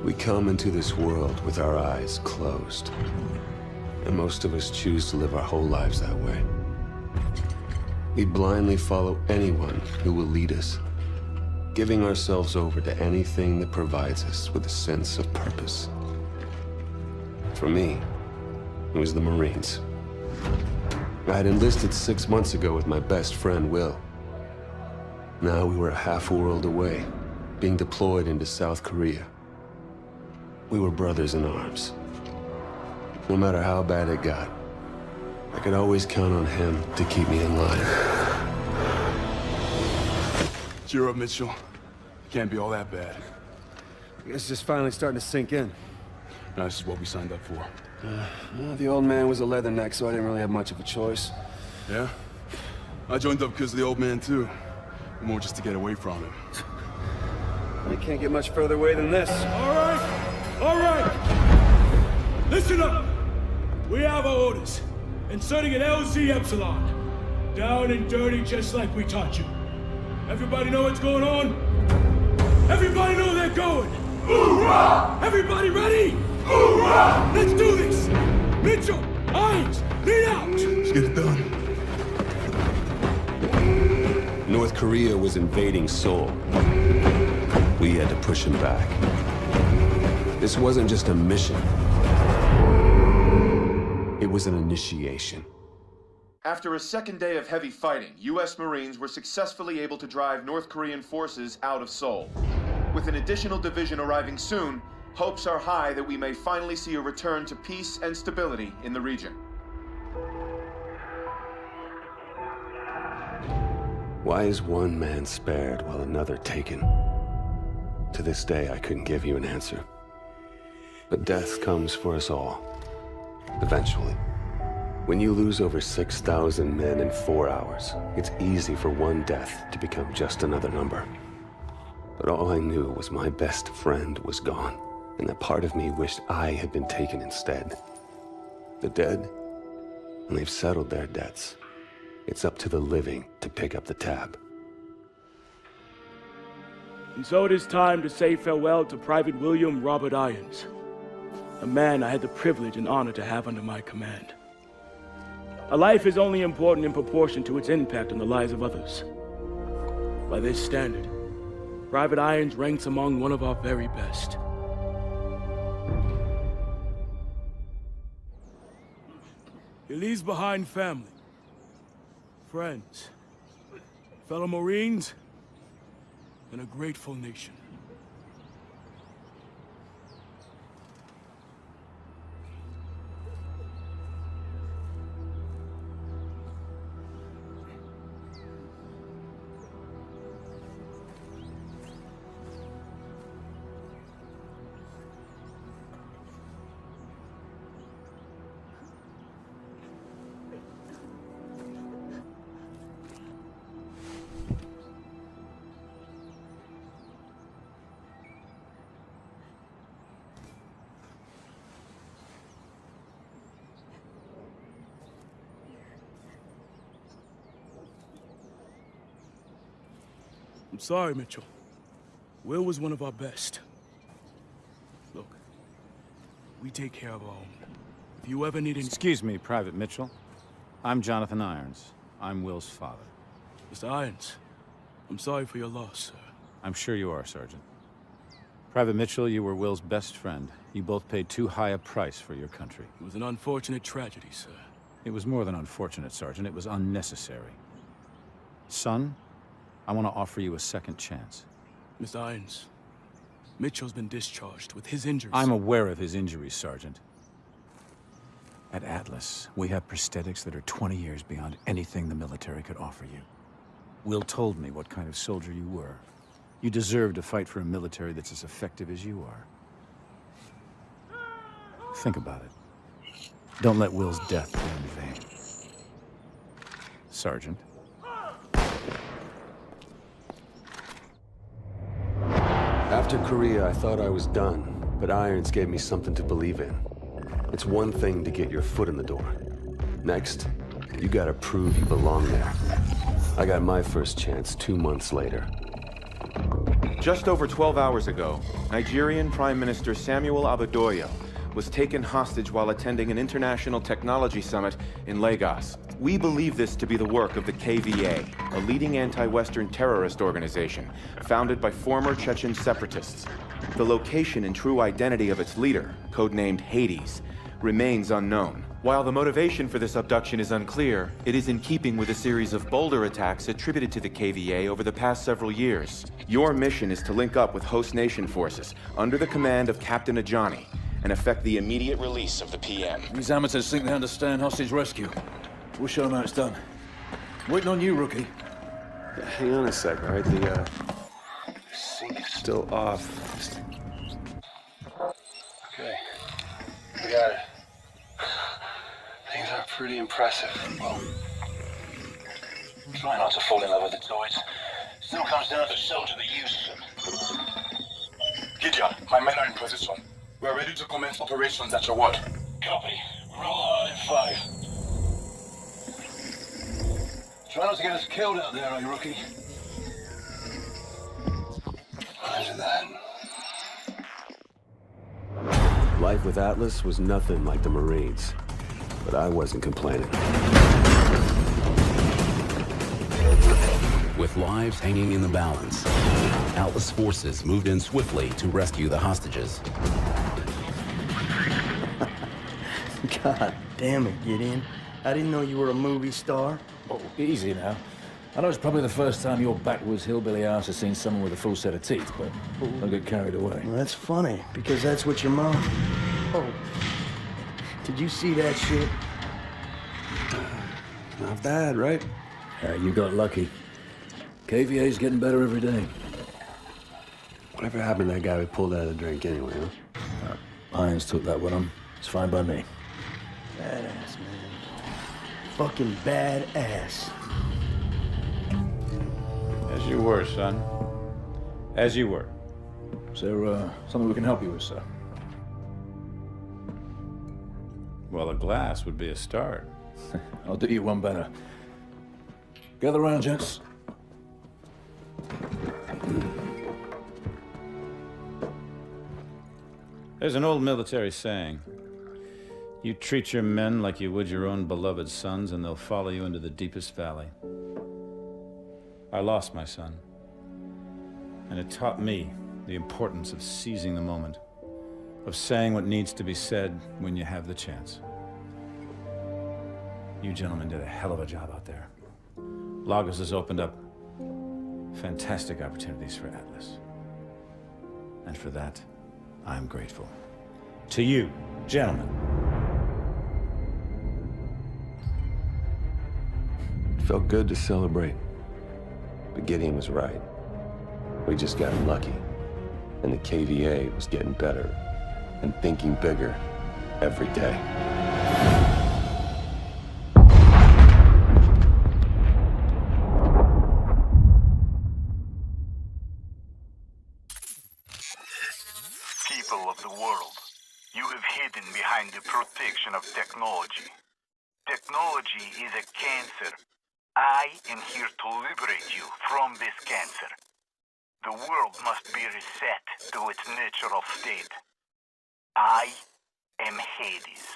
We come into this world with our eyes closed. And most of us choose to live our whole lives that way. We blindly follow anyone who will lead us, giving ourselves over to anything that provides us with a sense of purpose. For me, it was the Marines. I had enlisted 6 months ago with my best friend, Will. Now we were a half world away, being deployed into South Korea. We were brothers in arms. No matter how bad it got, I could always count on him to keep me in line. Cheer up, Mitchell. Can't be all that bad. I guess it's just finally starting to sink in. No, this is what we signed up for. Well, the old man was a leatherneck, so I didn't really have much of a choice. Yeah? I joined up because of the old man, too. More just to get away from him. I can't get much further away than this. All right! Listen up! We have our orders. Inserting an LZ Epsilon. Down and dirty just like we taught you. Everybody know what's going on? Everybody know they're going! Hoorah! Everybody ready? Hoorah! Let's do this! Mitchell! Irons! Lead out! Let's get it done. North Korea was invading Seoul. We had to push him back. This wasn't just a mission. It was an initiation. After a second day of heavy fighting, U.S. Marines were successfully able to drive North Korean forces out of Seoul. With an additional division arriving soon, hopes are high that we may finally see a return to peace and stability in the region. Why is one man spared while another taken? To this day, I couldn't give you an answer. But death comes for us all. Eventually. When you lose over 6,000 men in 4 hours, it's easy for one death to become just another number. But all I knew was my best friend was gone, and that part of me wished I had been taken instead. The dead, and they've settled their debts. It's up to the living to pick up the tab. And so it is time to say farewell to Private William Robert Irons, a man I had the privilege and honor to have under my command. A life is only important in proportion to its impact on the lives of others. By this standard, Private Irons ranks among one of our very best. He leaves behind family, friends, fellow Marines, and a grateful nation. I'm sorry, Mitchell. Will was one of our best. Look, we take care of our own. If you ever need any— Excuse me, Private Mitchell. I'm Jonathan Irons. I'm Will's father. Mr. Irons, I'm sorry for your loss, sir. I'm sure you are, Sergeant. Private Mitchell, you were Will's best friend. You both paid too high a price for your country. It was an unfortunate tragedy, sir. It was more than unfortunate, Sergeant. It was unnecessary. Son, I want to offer you a second chance. Mr. Irons, Mitchell's been discharged with his injuries. I'm aware of his injuries, Sergeant. At Atlas, we have prosthetics that are 20 years beyond anything the military could offer you. Will told me what kind of soldier you were. You deserve to fight for a military that's as effective as you are. Think about it. Don't let Will's death be in vain. Sergeant. After Korea, I thought I was done, but Irons gave me something to believe in. It's one thing to get your foot in the door. Next, you gotta prove you belong there. I got my first chance 2 months later. Just over 12 hours ago, Nigerian Prime Minister Samuel Abadoyo was taken hostage while attending an international technology summit in Lagos. We believe this to be the work of the KVA, a leading anti-Western terrorist organization founded by former Chechen separatists. The location and true identity of its leader, codenamed Hades, remains unknown. While the motivation for this abduction is unclear, it is in keeping with a series of bolder attacks attributed to the KVA over the past several years. Your mission is to link up with host nation forces under the command of Captain Ajani and effect the immediate release of the PM. These amateurs think they understand hostage rescue. We'll show them how it's done. Waiting on you, rookie. Yeah, hang on a sec, all right? The sync is still off. Okay. We got it. Things are pretty impressive. Well, try not to fall in love with the toys. Still comes down to soldier the use of them. Gideon, my men are in position. We're ready to commence operations at your word. Copy. Roll hard in 5. Try not to get us killed out there, eh, rookie? Roger that. Life with Atlas was nothing like the Marines, but I wasn't complaining. With lives hanging in the balance, Atlas forces moved in swiftly to rescue the hostages. God damn it, Gideon. I didn't know you were a movie star. Oh, easy now. I know it's probably the first time your backwoods hillbilly ass has seen someone with a full set of teeth, but don't get carried away. Well, that's funny, because that's what your mom... Oh. Did you see that shit? Not bad, right? You got lucky. KVA's getting better every day. Whatever happened to that guy we pulled out of the drink anyway, huh? Irons took that with him. It's fine by me. Badass, man. Fucking badass. As you were, son. As you were. Is there something we can help you with, sir? Well, a glass would be a start. I'll do you one better. Gather round, gents. There's an old military saying. You treat your men like you would your own beloved sons, and they'll follow you into the deepest valley. I lost my son. And it taught me the importance of seizing the moment, of saying what needs to be said when you have the chance. You gentlemen did a hell of a job out there. Lagos has opened up fantastic opportunities for Atlas. And for that, I'm grateful. To you, gentlemen. It felt good to celebrate. But Gideon was right. We just got lucky. And the KVA was getting better and thinking bigger every day. People of the world, you have hidden behind the protection of technology. Technology is a cancer. I am here to liberate you from this cancer. The world must be reset to its natural state. I am Hades,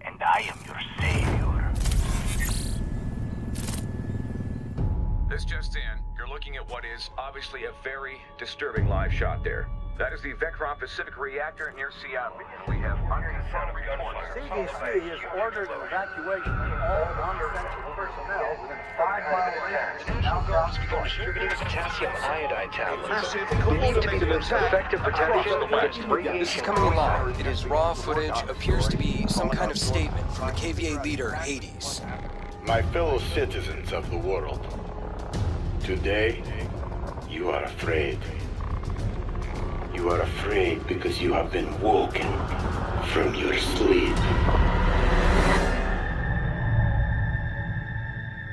and I am your savior. This just in, you're looking at what is obviously a very disturbing live shot there. That is the Vectron Pacific reactor near Seattle. We have unconfirmed reports. CDC has ordered evacuation of all non-essential personnel within 5 mile range. Now guards begin distributing potassium iodide tablets. Believed to be the most effective protection against radiation. This is coming along. It is raw footage. Appears to be some kind of statement from the KVA leader, Hades. My fellow citizens of the world, today you are afraid. You are afraid because you have been woken from your sleep.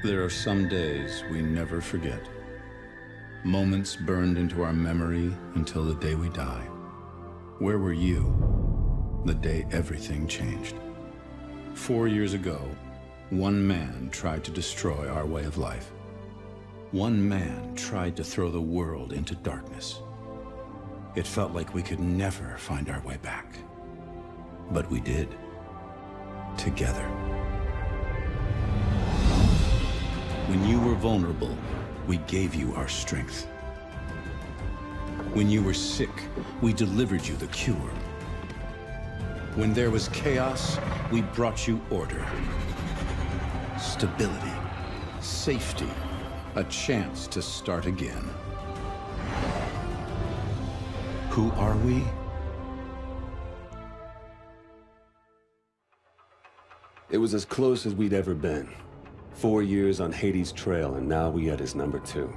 There are some days we never forget. Moments burned into our memory until the day we die. Where were you the day everything changed? 4 years ago, one man tried to destroy our way of life. One man tried to throw the world into darkness. It felt like we could never find our way back. But we did. Together. When you were vulnerable, we gave you our strength. When you were sick, we delivered you the cure. When there was chaos, we brought you order. Stability. Safety. A chance to start again. Who are we? It was as close as we'd ever been. 4 years on Hades' trail, and now we had his number 2.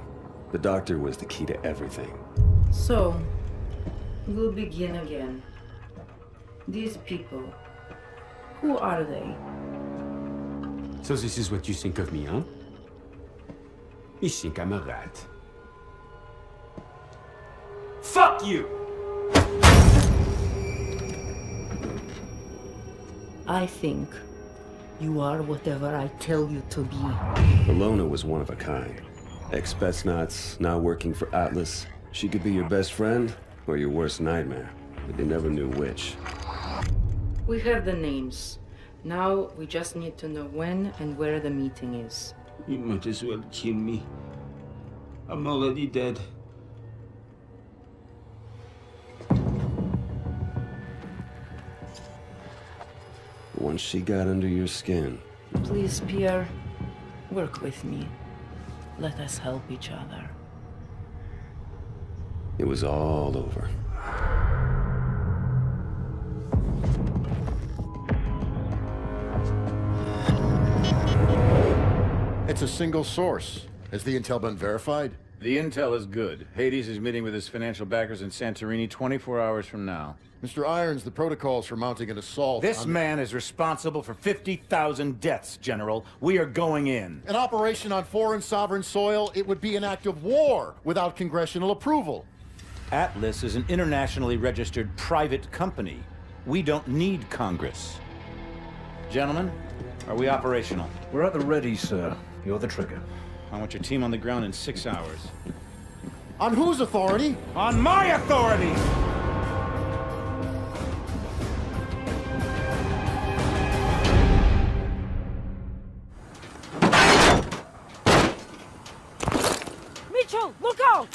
The doctor was the key to everything. So, we'll begin again. These people, who are they? So this is what you think of me, huh? You think I'm a rat. Fuck you! I think you are whatever I tell you to be. Ilona was one of a kind. Ex-Spetsnaz, now working for Atlas. She could be your best friend or your worst nightmare, but you never knew which. We have the names. Now we just need to know when and where the meeting is. You might as well kill me. I'm already dead. Once she got under your skin. Please, Pierre, work with me. Let us help each other. It was all over. It's a single source. Has the intel been verified? The intel is good. Hades is meeting with his financial backers in Santorini 24 hours from now. Mr. Irons, the protocols for mounting an assault... This man is responsible for 50,000 deaths, General. We are going in. An operation on foreign sovereign soil, it would be an act of war without congressional approval. Atlas is an internationally registered private company. We don't need Congress. Gentlemen, are we operational? We're at the ready, sir. You're the trigger. I want your team on the ground in 6 hours. On whose authority? On my authority! Mitchell, look out!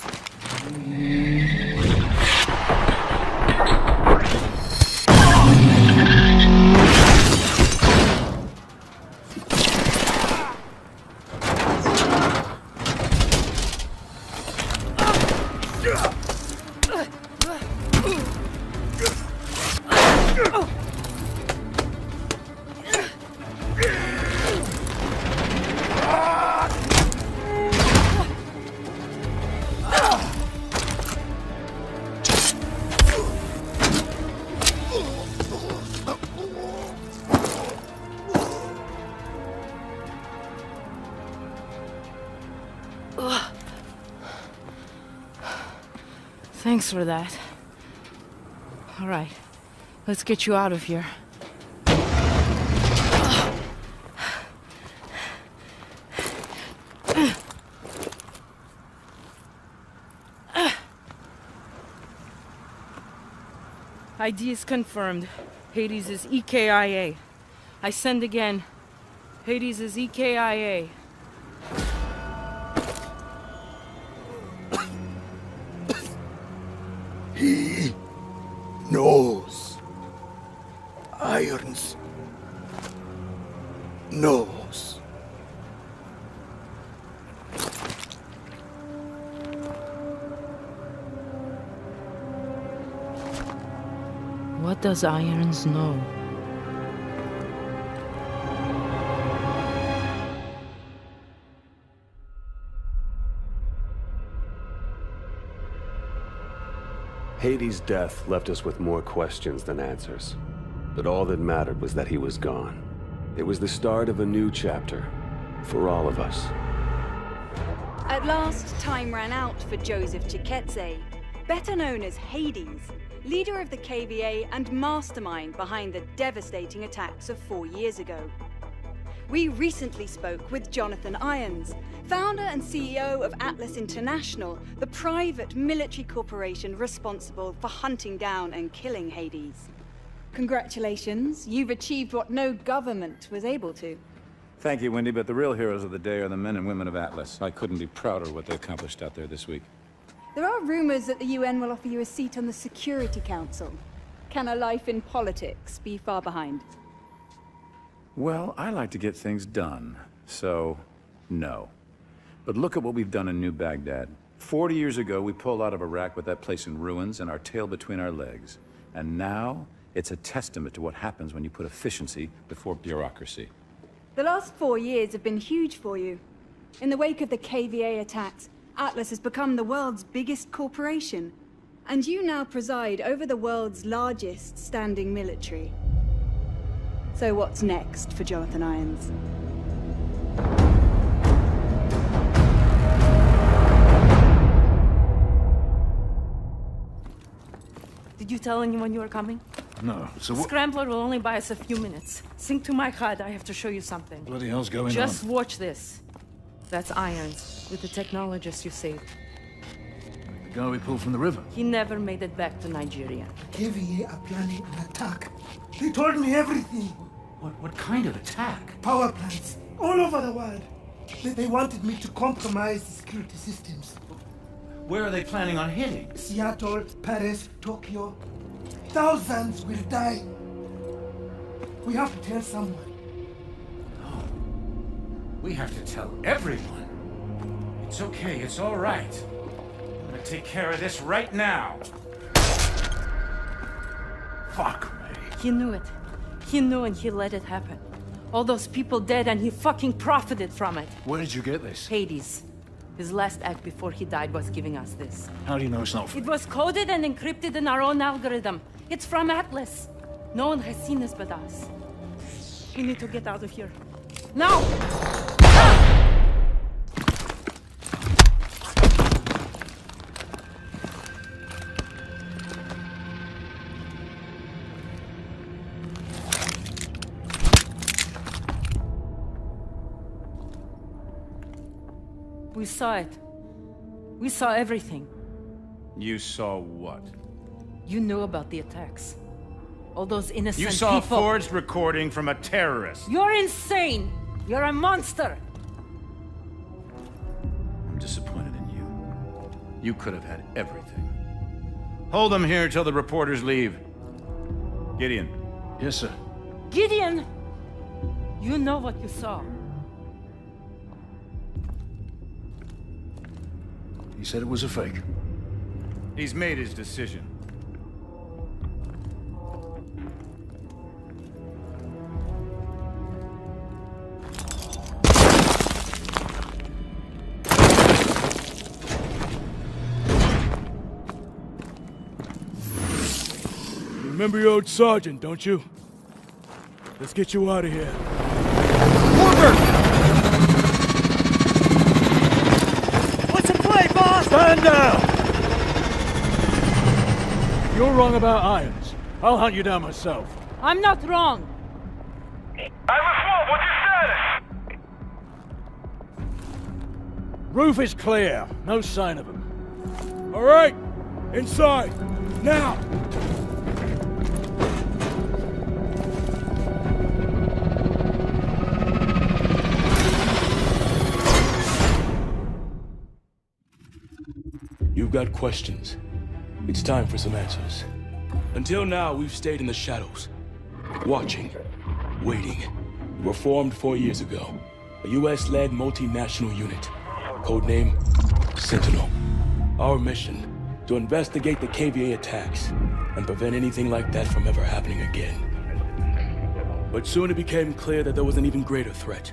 Thanks for that. All right, let's get you out of here. ID is confirmed. Hades is EKIA. I send again. Hades is EKIA. He knows. Irons knows. What does Irons know? Hades' death left us with more questions than answers. But all that mattered was that he was gone. It was the start of a new chapter, for all of us. At last, time ran out for Joseph Chiketse, better known as Hades, leader of the KVA and mastermind behind the devastating attacks of 4 years ago. We recently spoke with Jonathan Irons, founder and CEO of Atlas International, the private military corporation responsible for hunting down and killing Hades. Congratulations, you've achieved what no government was able to. Thank you, Wendy, but the real heroes of the day are the men and women of Atlas. I couldn't be prouder of what they accomplished out there this week. There are rumors that the UN will offer you a seat on the Security Council. Can a life in politics be far behind? Well, I like to get things done, so no. But look at what we've done in New Baghdad. 40 years ago, we pulled out of Iraq with that place in ruins and our tail between our legs. And now, it's a testament to what happens when you put efficiency before bureaucracy. The last 4 years have been huge for you. In the wake of the KVA attacks, Atlas has become the world's biggest corporation. And you now preside over the world's largest standing military. So what's next for Jonathan Irons? Did you tell anyone you were coming? No, so what? Scrambler will only buy us a few minutes. Sync to my HUD, I have to show you something. Bloody hell's going on? Just watch this. That's Irons, with the technologist you saved. The guy we pulled from the river. He never made it back to Nigeria. KVA are planning an attack. They told me everything. What kind of attack? Power plants, all over the world. They wanted me to compromise the security systems. Where are they planning on hitting? Seattle, Paris, Tokyo. Thousands will die. We have to tell someone. No. We have to tell everyone. It's okay, it's all right. I'm gonna take care of this right now. Fuck me. He knew it. He knew and he let it happen. All those people dead and he fucking profited from it. Where did you get this? Hades. His last act before he died was giving us this. How do you know it's not? It was coded and encrypted in our own algorithm. It's from Atlas. No one has seen this but us. We need to get out of here. Now! We saw it. We saw everything. You saw what? You knew about the attacks. All those innocent people. You saw a forged recording from a terrorist. You're insane! You're a monster! I'm disappointed in you. You could have had everything. Hold them here till the reporters leave. Gideon. Yes, sir. Gideon! You know what you saw. He said it was a fake. He's made his decision. You remember your old sergeant, don't you? Let's get you out of here. Stand down! You're wrong about Irons. I'll hunt you down myself. I'm not wrong. What's your status? Roof is clear. No sign of him. All right. Inside. Now! You've got questions. It's time for some answers. Until now, we've stayed in the shadows. Watching. Waiting. We were formed 4 years ago. A US-led multinational unit. Codename Sentinel. Our mission, to investigate the KVA attacks and prevent anything like that from ever happening again. But soon it became clear that there was an even greater threat.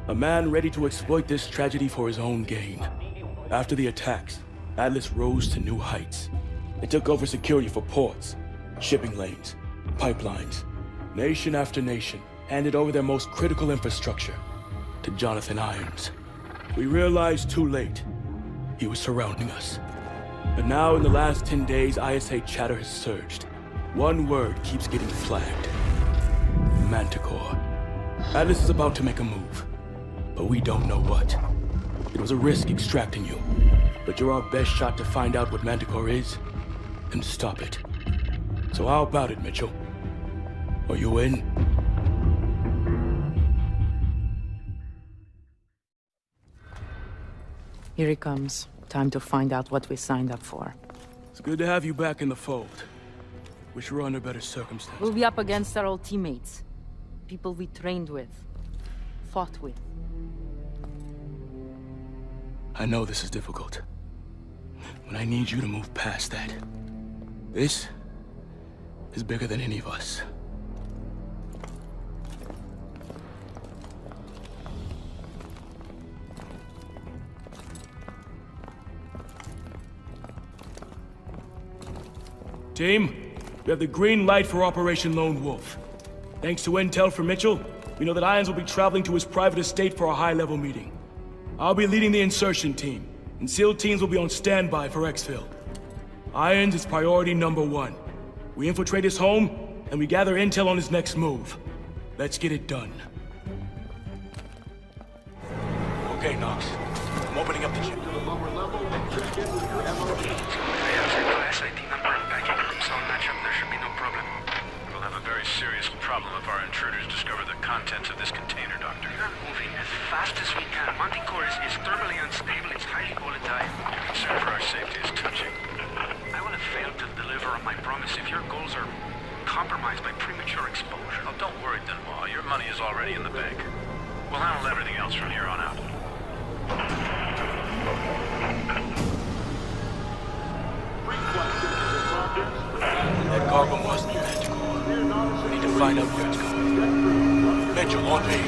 A man ready to exploit this tragedy for his own gain. After the attacks, Atlas rose to new heights. It took over security for ports, shipping lanes, pipelines. Nation after nation handed over their most critical infrastructure to Jonathan Irons. We realized too late he was surrounding us. But now in the last 10 days, ISA chatter has surged. One word keeps getting flagged. Manticore. Atlas is about to make a move, but we don't know what. It was a risk extracting you, but you're our best shot to find out what Manticore is and stop it. So how about it, Mitchell? Are you in? Here he comes. Time to find out what we signed up for. It's good to have you back in the fold. Wish we were under better circumstances. We'll be up against our old teammates. People we trained with. Fought with. I know this is difficult, but I need you to move past that. This is bigger than any of us. Team, we have the green light for Operation Lone Wolf. Thanks to intel from Mitchell, we know that Irons will be traveling to his private estate for a high-level meeting. I'll be leading the insertion team, and SEAL teams will be on standby for exfil. Irons is priority number 1. We infiltrate his home, and we gather intel on his next move. Let's get it done. Okay, Knox. I'm opening up the gym. We'll have a very serious problem if our intruders discover the contents of this container, Doctor. We are moving as fast as we can. Manticore is thermally unstable. It's highly volatile. Concern for our safety is touching. I will have failed to deliver on my promise if your goals are compromised by premature exposure. Oh, don't worry, Denbois. Your money is already in the bank. We'll handle everything else from here on out. That cargo must be magical. We need to find out where it's going. Mitchell, on me.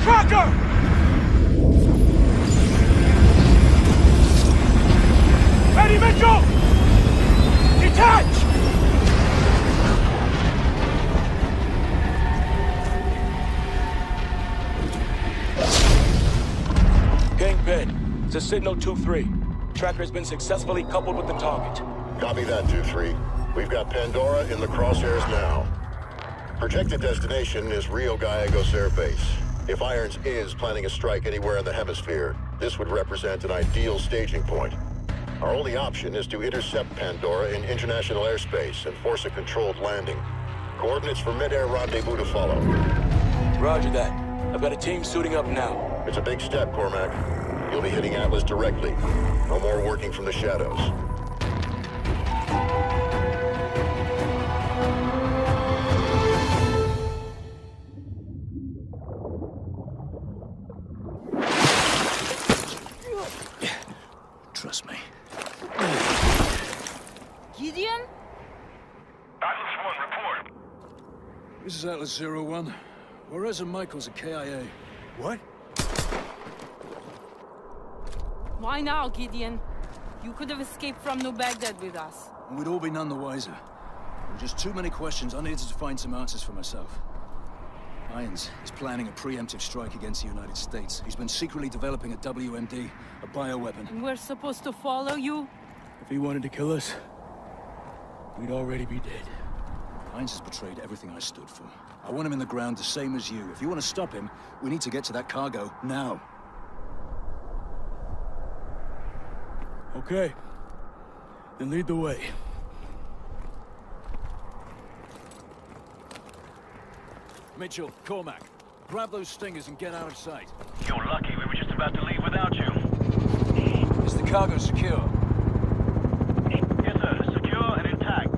Tracker! Ready, Mitchell! Detach! Kingpin, it's a signal 2-3. Tracker has been successfully coupled with the target. Copy that, 2-3. We've got Pandora in the crosshairs now. Projected destination is Rio Gallegos Air Base. If Irons is planning a strike anywhere in the hemisphere, this would represent an ideal staging point. Our only option is to intercept Pandora in international airspace and force a controlled landing. Coordinates for mid-air rendezvous to follow. Roger that. I've got a team suiting up now. It's a big step, Cormac. You'll be hitting Atlas directly. No more working from the shadows. Trust me. Gideon? Atlas 1, report. This is Atlas 01. Juarez and Michaels at KIA. What? Why now, Gideon? You could have escaped from New Baghdad with us. We'd all be none the wiser. There were just too many questions. I needed to find some answers for myself. Irons is planning a preemptive strike against the United States. He's been secretly developing a WMD, a bioweapon. And we're supposed to follow you? If he wanted to kill us, we'd already be dead. Irons has betrayed everything I stood for. I want him in the ground the same as you. If you want to stop him, we need to get to that cargo now. Okay. Then lead the way. Mitchell, Cormac, grab those stingers and get out of sight. You're lucky we were just about to leave without you. Is the cargo secure? Yes, sir. Secure and intact.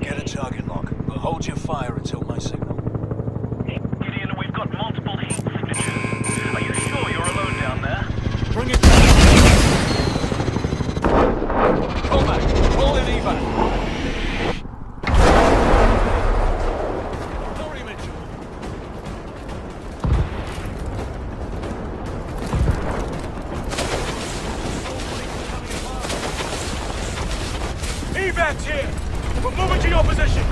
Get a target lock, but hold your fire until my signal. Gideon, we've got multiple heat signatures. Are you sure you're alone down there? Bring it down! Cormac, pull in evac! Evac's here! We're moving to your position!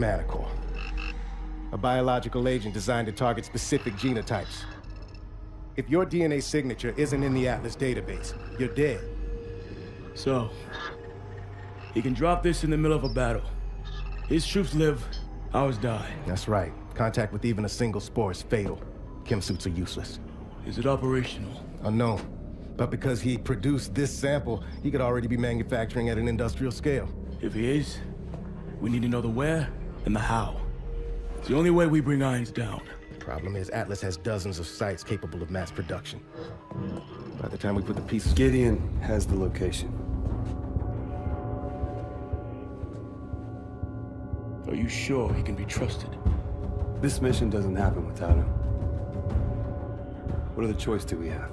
Manticore. A biological agent designed to target specific genotypes. If your DNA signature isn't in the Atlas database, you're dead. So, he can drop this in the middle of a battle. His troops live, ours die. That's right. Contact with even a single spore is fatal. Chem suits are useless. Is it operational? Unknown. But because he produced this sample, he could already be manufacturing at an industrial scale. If he is, we need to know the where and the how. It's the only way we bring Irons down. Problem is, Atlas has dozens of sites capable of mass production. By the time we put the pieces... Gideon has the location. Are you sure he can be trusted? This mission doesn't happen without him. What other choice do we have?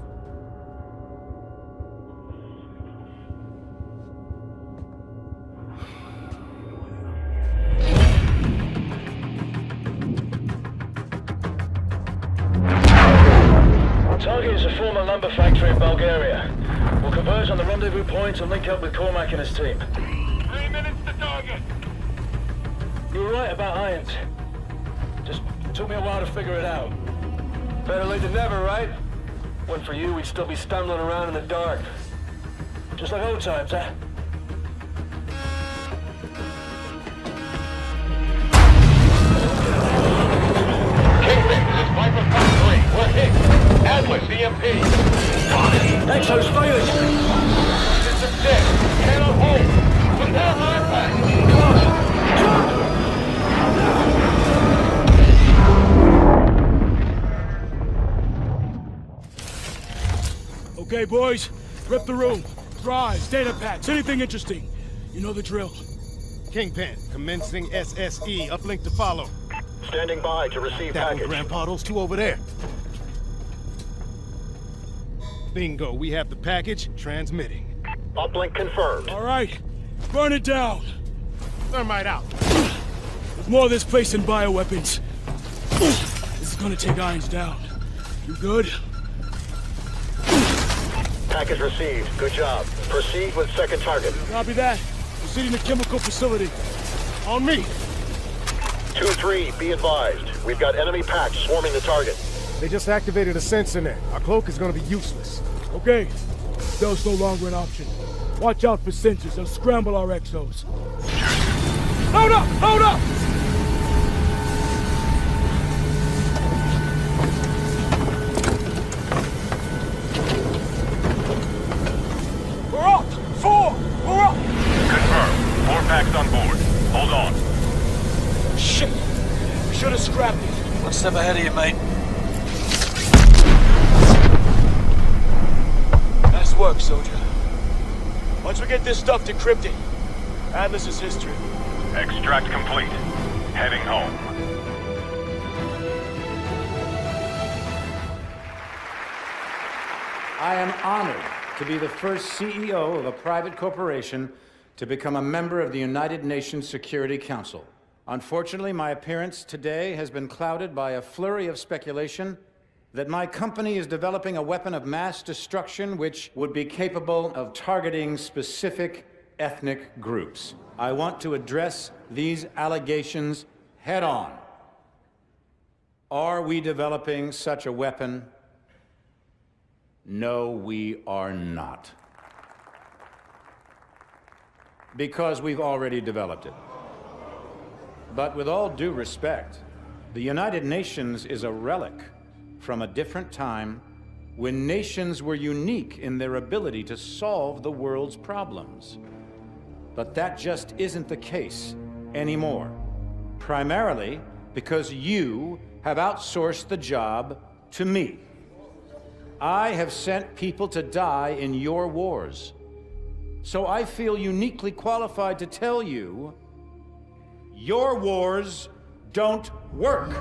Target is a former lumber factory in Bulgaria. We'll converge on the rendezvous point and link up with Cormac and his team. 3 minutes to target. You were right about Irons. Just took me a while to figure it out. Better late than never, right? When for you, we'd still be stumbling around in the dark. Just like old times, huh? Kingpin, this is Viper Factory. We're hit. Atlas, EMP. Exo's failing. System dead. Cannot hold. Prepare for impact. Okay, boys. Rip the room. Drives, data packs, anything interesting. You know the drill. Kingpin, commencing SSE. Uplink to follow. Standing by to receive package. Grandpa, those two over there. Bingo, we have the package transmitting. Uplink confirmed. All right, burn it down. Thermite out. There's more of this place than bioweapons. This is gonna take Irons down. You good? Package received. Good job. Proceed with second target. Copy that. Proceeding to chemical facility. On me. 2-3, be advised. We've got enemy packs swarming the target. They just activated a sensor net. Our cloak is gonna be useless. Okay. Stealth's no longer an option. Watch out for sensors. They'll scramble our exos. Hold up! Hold up! We're up! 4! We're up! Confirmed. 4 packs on board. Hold on. Shit! We should have scrapped it. One step ahead of you, mate. Nice work, soldier. Once we get this stuff decrypted, Atlas's history. Extract complete. Heading home. I am honored to be the first CEO of a private corporation to become a member of the United Nations Security Council. Unfortunately, my appearance today has been clouded by a flurry of speculation that my company is developing a weapon of mass destruction which would be capable of targeting specific ethnic groups. I want to address these allegations head on. Are we developing such a weapon? No, we are not. Because we've already developed it. But with all due respect, the United Nations is a relic from a different time when nations were unique in their ability to solve the world's problems. But that just isn't the case anymore. Primarily because you have outsourced the job to me. I have sent people to die in your wars. So I feel uniquely qualified to tell you, your wars don't work.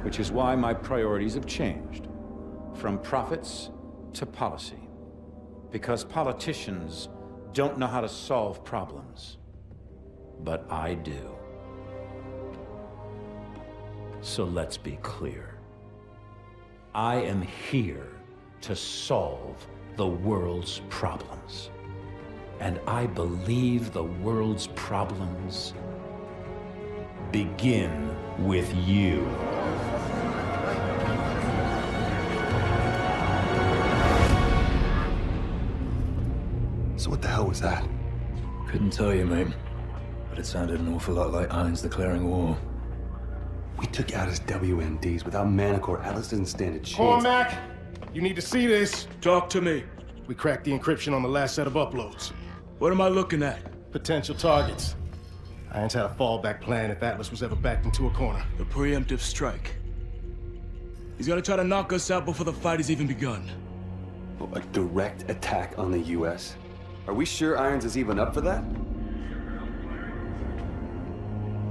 Which is why my priorities have changed from profits to policy. Because politicians don't know how to solve problems. But I do. So let's be clear. I am here to solve the world's problems. And I believe the world's problems begin with you. So what the hell was that? Couldn't tell you, mate. But it sounded an awful lot like Irons declaring war. We took out his WMDs without Manticore. Atlas didn't stand a chance. Cormac, you need to see this. Talk to me. We cracked the encryption on the last set of uploads. What am I looking at? Potential targets. Irons had a fallback plan if Atlas was ever backed into a corner. The preemptive strike. He's gonna try to knock us out before the fight has even begun. A direct attack on the U.S.? Are we sure Irons is even up for that?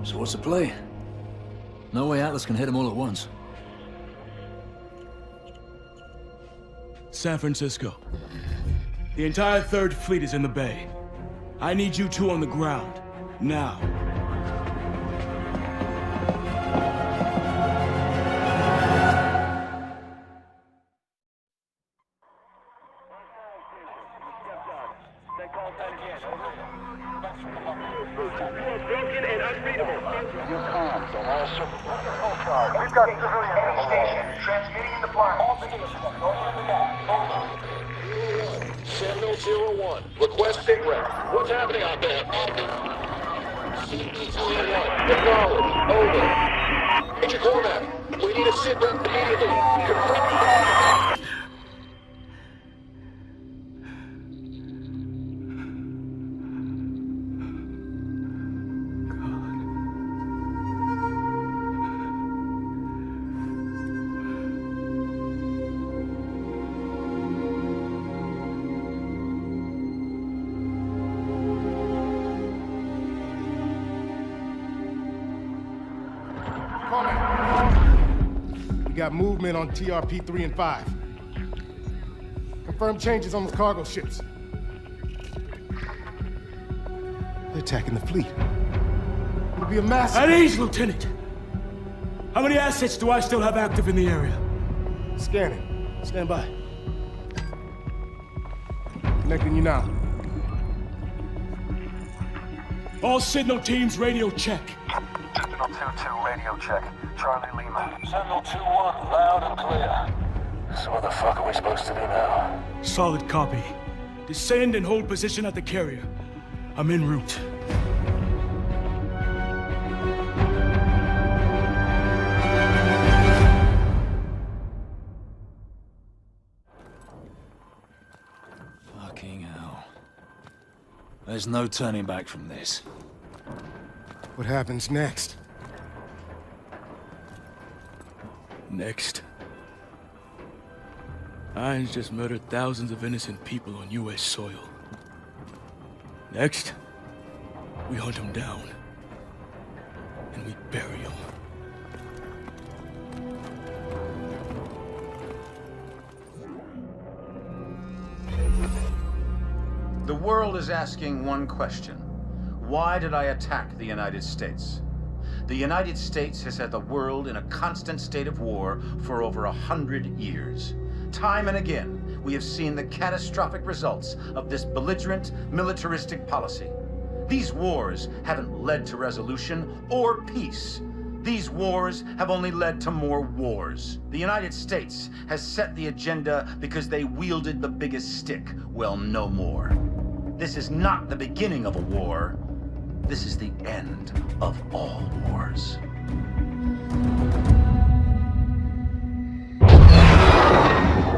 So what's the play? No way Atlas can hit them all at once. San Francisco. The entire Third Fleet is in the bay. I need you two on the ground. Now. Broken and unreadable. Your comms on all circuits. We've got civilian any station transmitting the plan. All stations. Sentinel 01. Request SITREP. What's happening out there? CE-1. Acknowledge. Over. Major Cormac. We need a SITREP immediately. Confirm. We got movement on TRP 3 and 5. Confirmed changes on the cargo ships. They're attacking the fleet. It'll be a massive... At ease, Lieutenant! How many assets do I still have active in the area? Scanning. Stand by. Connecting you now. All Signal teams radio check. Sentinel 2-2 radio check. Charlie Lima. Sentinel 2-1, loud and clear. So what the fuck are we supposed to do now? Solid copy. Descend and hold position at the carrier. I'm en route. Fucking hell. There's no turning back from this. What happens next? Next. Irons just murdered thousands of innocent people on U.S. soil. Next, we hunt him down. And we bury him. The world is asking one question. Why did I attack the United States? The United States has had the world in a constant state of war for over 100 years. Time and again, we have seen the catastrophic results of this belligerent, militaristic policy. These wars haven't led to resolution or peace. These wars have only led to more wars. The United States has set the agenda because they wielded the biggest stick. Well, no more. This is not the beginning of a war. This is the end of all wars.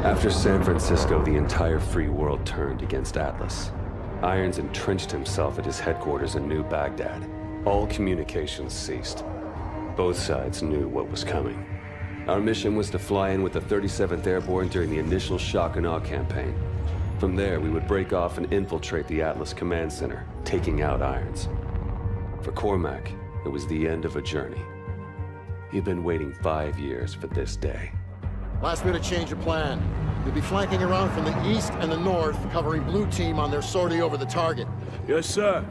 After San Francisco, the entire free world turned against Atlas. Irons entrenched himself at his headquarters in New Baghdad. All communications ceased. Both sides knew what was coming. Our mission was to fly in with the 37th Airborne during the initial shock and awe campaign. From there, we would break off and infiltrate the Atlas Command Center, taking out Irons. For Cormac, it was the end of a journey. He'd been waiting 5 years for this day. Last minute change of plan. You'll be flanking around from the east and the north, covering blue team on their sortie over the target. Yes, sir.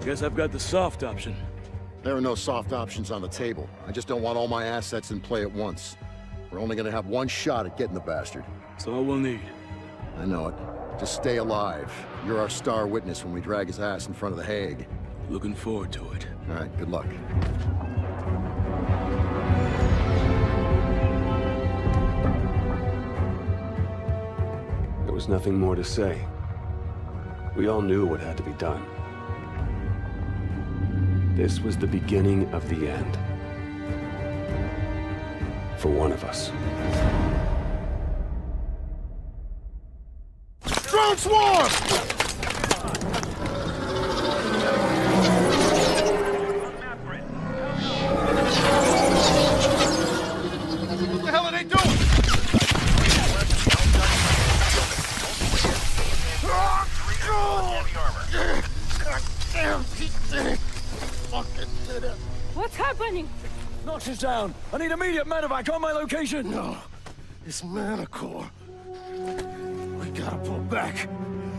Guess I've got the soft option. There are no soft options on the table. I just don't want all my assets in play at once. We're only gonna have one shot at getting the bastard. That's all we'll need. I know it. Just stay alive. You're our star witness when we drag his ass in front of the Hague. Looking forward to it. All right, good luck. There was nothing more to say. We all knew what had to be done. This was the beginning of the end. For one of us. Drone swarm! What the hell are they doing? What's happening? Notch is down. I need immediate medevac on my location. No, it's Manticore. We gotta pull back.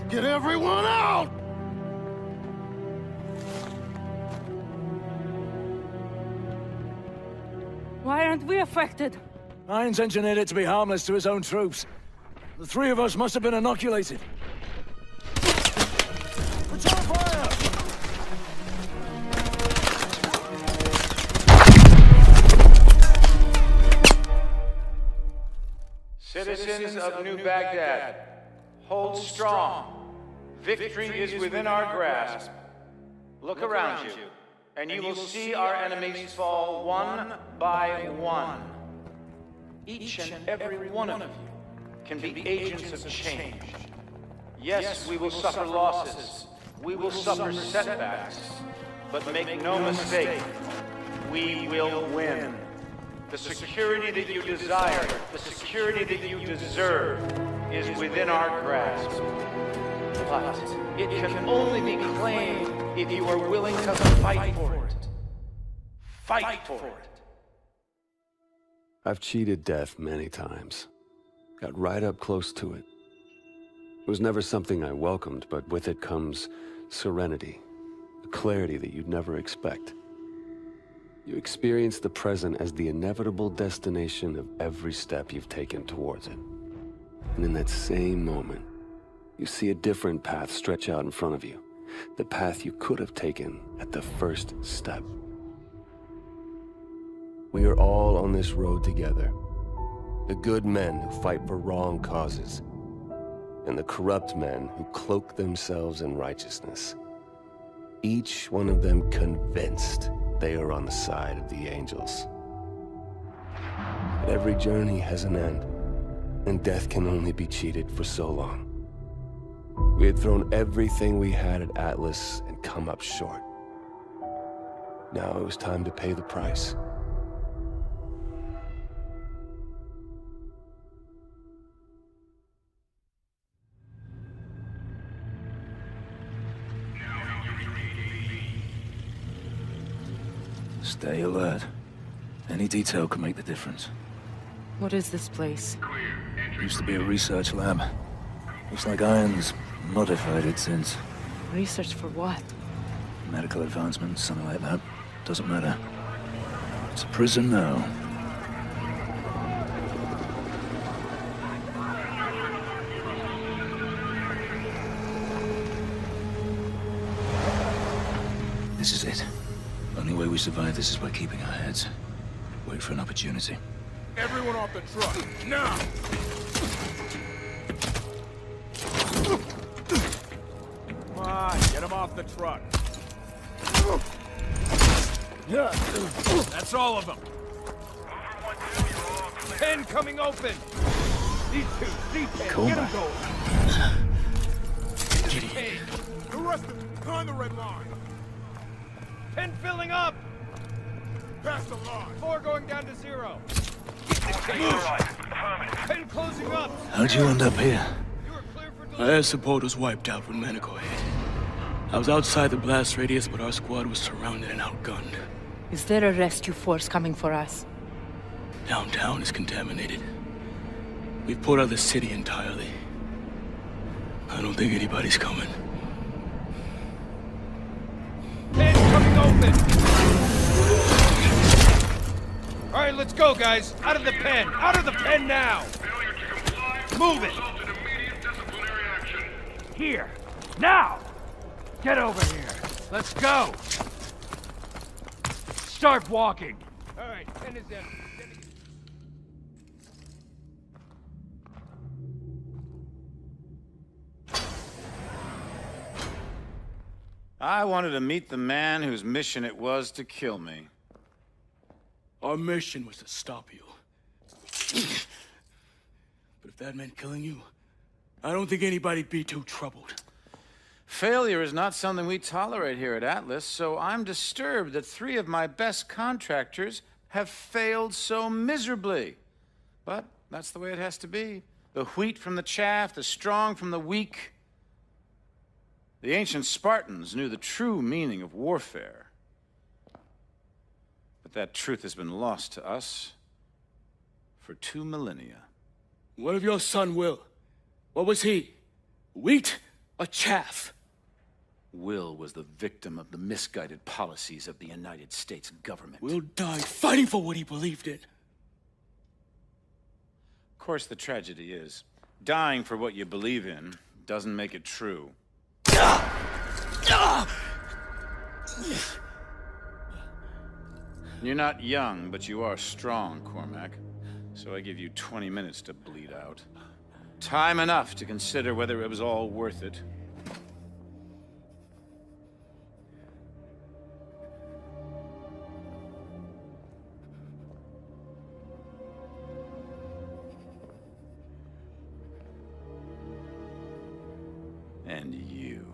Get everyone out! Why aren't we affected? Irons engineered it to be harmless to his own troops. The three of us must have been inoculated. Return fire! Citizens of New Baghdad, hold strong. Victory is within our grasp. Look around you, and you will see our enemies fall one by one. Each and every one of you can be agents of change. Yes, we will suffer losses. We will suffer setbacks. But make no mistake, we will win. The security that you desire, the security that you deserve, is within our grasp. But it can only be claimed if you are willing to fight for it. Fight for it. I've cheated death many times. Got right up close to it. It was never something I welcomed, but with it comes serenity, a clarity that you'd never expect. You experience the present as the inevitable destination of every step you've taken towards it. And in that same moment, you see a different path stretch out in front of you. The path you could have taken at the first step. We are all on this road together. The good men who fight for wrong causes, and the corrupt men who cloak themselves in righteousness. Each one of them convinced they are on the side of the angels. But every journey has an end, and death can only be cheated for so long. We had thrown everything we had at Atlas and come up short. Now it was time to pay the price. Stay alert. Any detail can make the difference. What is this place? Used to be a research lab. Looks like Irons modified it since. Research for what? Medical advancements, something like that. Doesn't matter. It's a prison now. This is it. Only way we survive this is by keeping our heads. Wait for an opportunity. Everyone off the truck, now! Come on, get him off the truck. That's all of them. Pen coming open. These two, C-10, get them going. Hey, the rest of them, behind the red line. 10 filling up! Past the line. 4 going down to 0. Move! 10 closing up! How'd you end up here? Our air support was wiped out when Manticore hit. I was outside the blast radius, but our squad was surrounded and outgunned. Is there a rescue force coming for us? Downtown is contaminated. We've put out the city entirely. I don't think anybody's coming. Pen coming open! All right, let's go, guys. Out of the pen! Out of the pen now! Move it! Here! Now! Get over here! Let's go! start walking. All right, send us in. I wanted to meet the man whose mission it was to kill me. Our mission was to stop you. But if that meant killing you, I don't think anybody'd be too troubled. Failure is not something we tolerate here at Atlas, so I'm disturbed that 3 of my best contractors have failed so miserably. But that's the way it has to be. The wheat from the chaff, the strong from the weak. The ancient Spartans knew the true meaning of warfare. But that truth has been lost to us for 2 millennia. What of your son, Will? What was he? Wheat or chaff? Will was the victim of the misguided policies of the United States government. Will died fighting for what he believed in. Of course, the tragedy is, dying for what you believe in doesn't make it true. You're not young, but you are strong, Cormac. So I give you 20 minutes to bleed out. Time enough to consider whether it was all worth it. And you.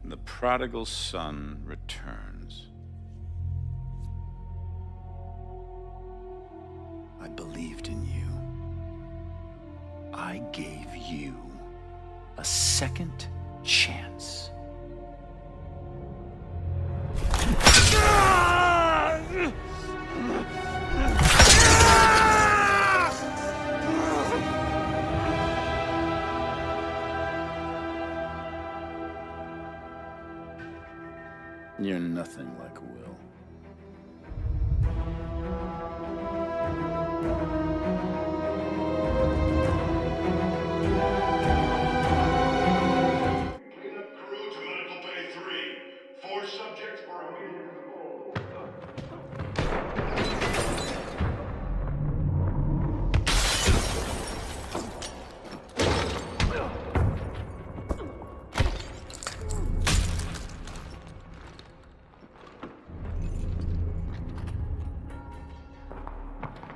The prodigal son returns. I believed in you. I gave you a second chance. You're nothing like Will. Cleanup crew to medical bay 3. 4 subjects for immediate disposal.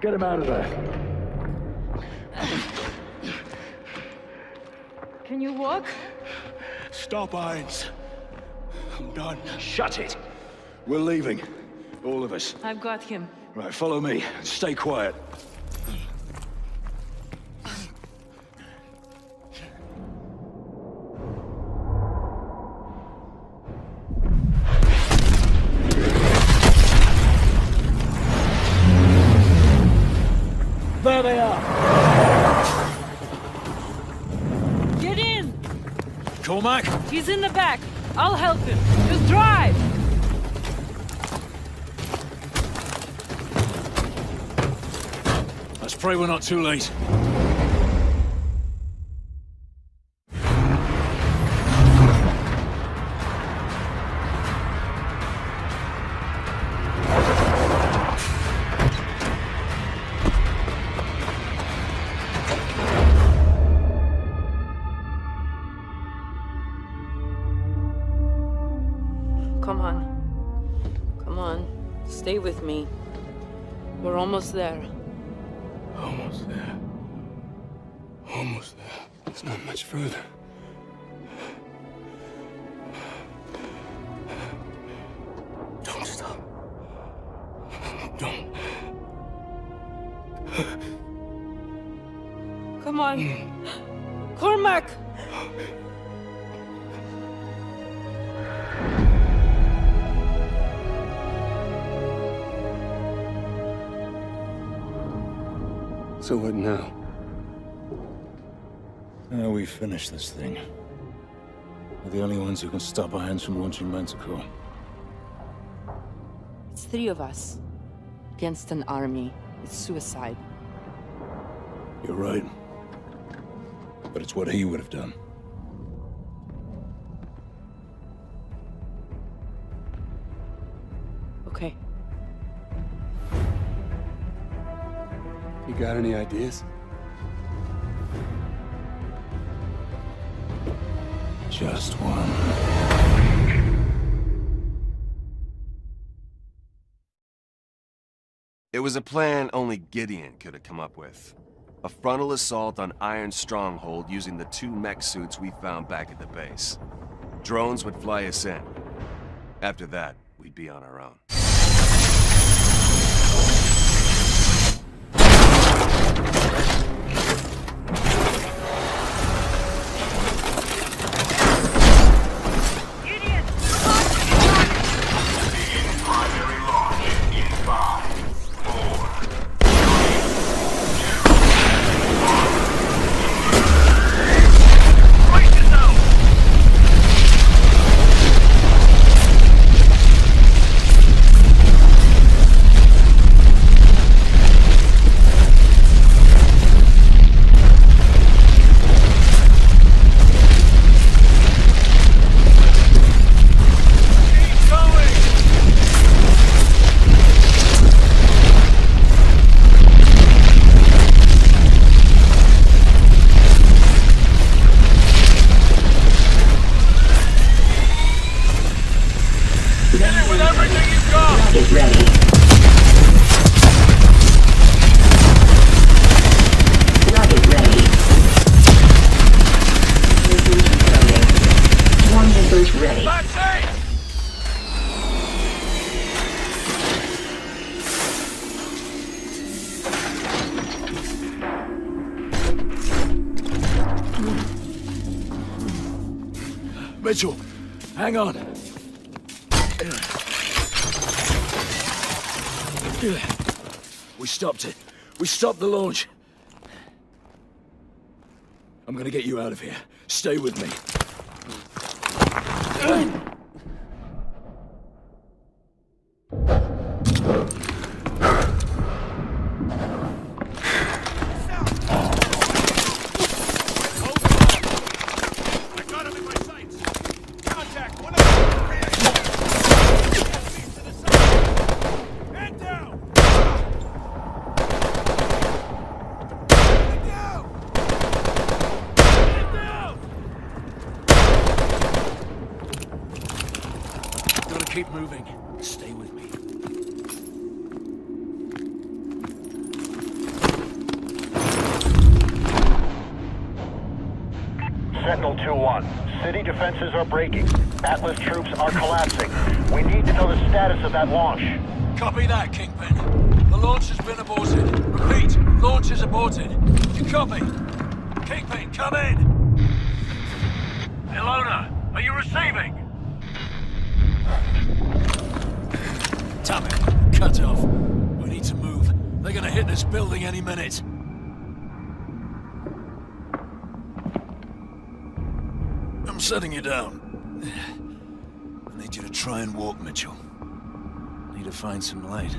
Get him out of there. Can you walk? Stop, Irons. I'm done. Shut it. We're leaving. All of us. I've got him. Right, follow me. Stay quiet. There they are. Get in! Cormac? He's in the back. I'll help him. Just drive! Let's pray we're not too late. Come on. Come on. Stay with me. We're almost there. Almost there. Almost there. It's not much further. Don't stop. Don't. Come on. Cormac! So what now? Now we finish this thing. We're the only ones who can stop Irons from launching Manticore. It's 3 of us. Against an army. It's suicide. You're right. But it's what he would have done. You got any ideas? Just one. It was a plan only Gideon could have come up with. A frontal assault on Iron Stronghold using the 2 mech suits we found back at the base. Drones would fly us in. After that, we'd be on our own. Primary launch in 5, 4, Mitchell, hang on. We stopped it. We stopped the launch. I'm gonna get you out of here. Stay with me. Keep moving. Stay with me. Sentinel 2-1. City defenses are breaking. Atlas troops are collapsing. We need to know the status of that launch. Copy that, Kingpin. The launch has been aborted. Repeat, launch is aborted. You copy? Kingpin, come in! Ilona, are you receiving? Damn it, cut off. We need to move. They're gonna hit this building any minute. I'm setting you down. I need you to try and walk, Mitchell. Need to find some light.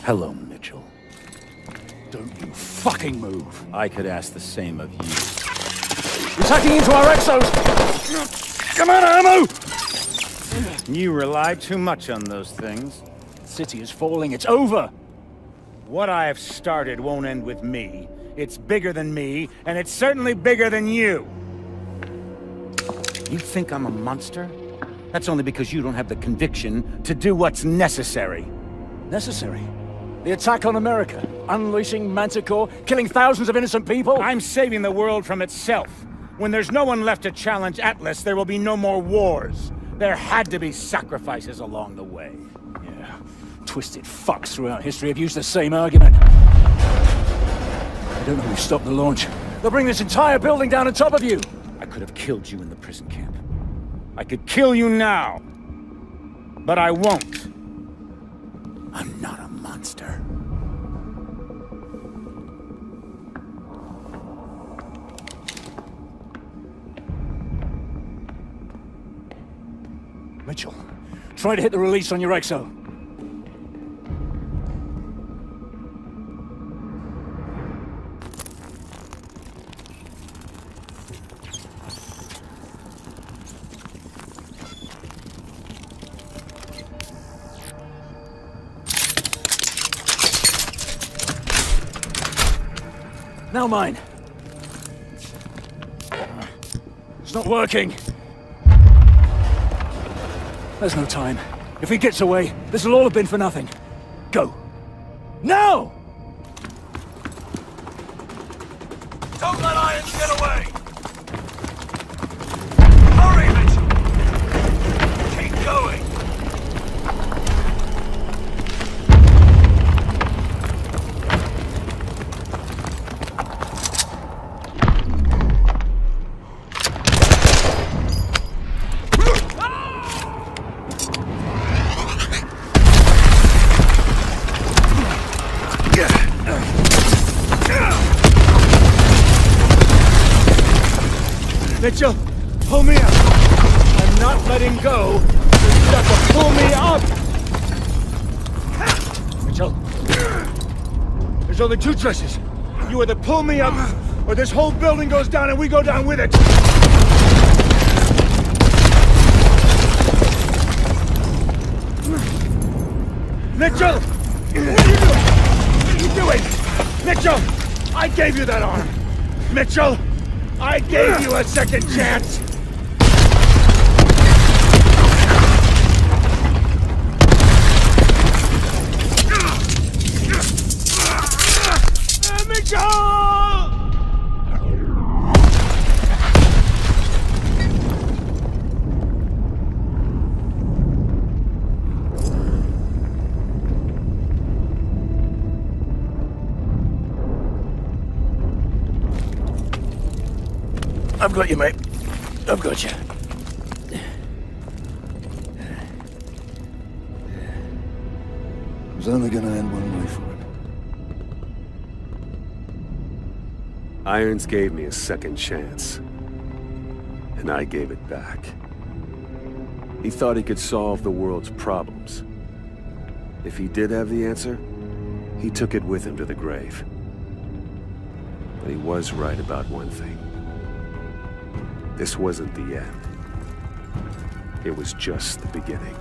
Hello, Mitchell. Don't you fucking move. I could ask the same of you. You're hacking into our exos! Come on, ammo! You rely too much on those things. The city is falling. It's over! What I have started won't end with me. It's bigger than me, and it's certainly bigger than you. You think I'm a monster? That's only because you don't have the conviction to do what's necessary. Necessary? The attack on America, unleashing Manticore, killing thousands of innocent people? I'm saving the world from itself. When there's no one left to challenge Atlas, there will be no more wars. There had to be sacrifices along the way. Yeah, twisted fucks throughout history have used the same argument. I don't know who stopped the launch. They'll bring this entire building down on top of you! I could have killed you in the prison camp. I could kill you now. But I won't. I'm not a monster. Mitchell, try to hit the release on your exo. Now mine. It's not working. There's no time. If he gets away, this will all have been for nothing. Go. Now! Don't let Irons get away! Hurry, Mitchell! Keep going! Mitchell, pull me up. I'm not letting go. You've got to pull me up. Mitchell, there's only two choices. You either pull me up, or this whole building goes down and we go down with it. Mitchell! What are you doing? Mitchell! I gave you that arm! Mitchell! I gave you a second chance! Mitchell! I've got you, mate. I've got you. It was only gonna end one way for it. Irons gave me a second chance, and I gave it back. He thought he could solve the world's problems. If he did have the answer, he took it with him to the grave. But he was right about one thing. This wasn't the end. It was just the beginning.